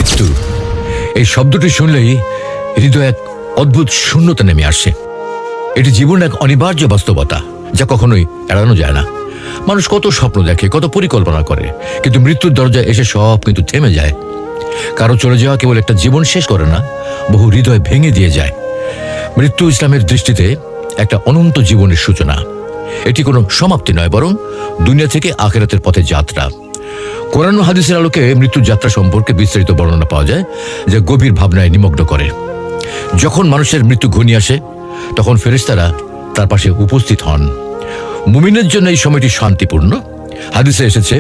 মৃত্যু এই শব্দটি শুনলেই হৃদয়ে এক অদ্ভুত শূন্যতা নেমে আসে। এটি জীবনের এক অনিবার্য বাস্তবতা, যা কখনোই এড়ানো যায় না। মানুষ কত স্বপ্ন দেখে, কত পরিকল্পনা করে, কিন্তু মৃত্যুর দরজায় এসে সব কিন্তু থেমে যায়। কারো চলে যাওয়া কেবল একটা জীবন শেষ করে না, বহু হৃদয় ভেঙে দিয়ে যায়। মৃত্যু ইসলামের দৃষ্টিতে একটা অনন্ত জীবনের সূচনা। এটি কোনো সমাপ্তি নয়, বরং দুনিয়া থেকে আখিরাতের পথে যাত্রা। কোরআন ও হাদিসের আলোকে মৃত্যুর যাত্রা সম্পর্কে বিস্তারিত বর্ণনা পাওয়া যায়, যা গভীর ভাবনায় নিমগ্ন করে। যখন মানুষের মৃত্যু ঘনিয়ে আসে, তখন ফেরেশতারা তার পাশে উপস্থিত হন। মুমিনের জন্য এই সময়টি শান্তিপূর্ণ। হাদিসে এসেছে,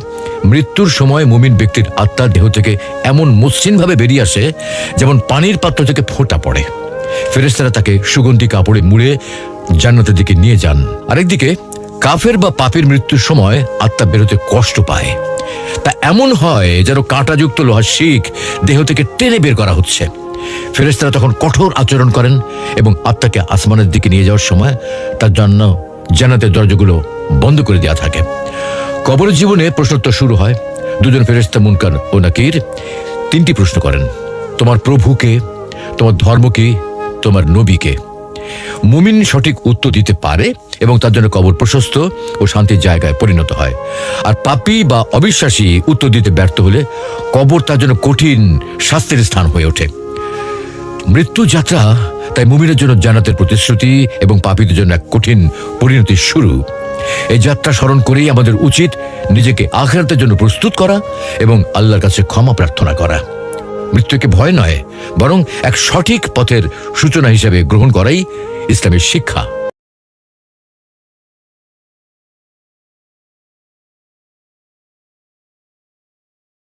মৃত্যুর সময় মুমিন ব্যক্তির আত্মা দেহ থেকে এমন মসৃণভাবে বেরিয়ে আসে যেমন পানির পাত্র থেকে ফোঁটা পড়ে। ফেরেশতারা তাকে সুগন্ধি কাপড়ে মুড়ে জান্নাতের দিকে নিয়ে যান। আরেকদিকে কাফের বা পাপীর মৃত্যুর সময় আত্মা বেরোতে কষ্ট পায়। তা এমন হয় যেন কাঁটাযুক্ত লোহার শিক দেহ থেকে টেনে বের করা হচ্ছে। ফেরেশতারা তখন কঠোর আচরণ করেন এবং আত্মাকে আসমানের দিকে নিয়ে যাওয়ার সময় তার জন্য জান্নাতের দরজাগুলো বন্ধ করে দেওয়া থাকে। কবরের জীবনে প্রশ্নোত্তর শুরু হয়। দুজন ফেরেশতা মুনকার ও নাকির তিনটি প্রশ্ন করেন: তোমার প্রভুকে, তোমার ধর্ম কি, তোমার নবীকে? মুমিন সঠিক উত্তর দিতে পারে এবং তার জন্য কবর প্রশস্ত ও শান্তির জায়গায় পরিণত হয়। আর পাপী বা অবিশ্বাসী উত্তর দিতে ব্যর্থ হলে কবর তার জন্য কঠিন শাস্তির স্থান হয়ে ওঠে। মৃত্যু যাত্রা তাই মুমিনের জন্য জান্নাতের প্রতিশ্রুতি এবং পাপীদের জন্য এক কঠিন পরিণতির শুরু। এই যাত্রা স্মরণ করেই আমাদের উচিত নিজেকে আখিরাতের জন্য প্রস্তুত করা এবং আল্লাহর কাছে ক্ষমা প্রার্থনা করা। মৃত্যুকে ভয় নয়, বরং এক সঠিক পথের সূচনা হিসেবে গ্রহণ করাই ইসলামের শিক্ষা।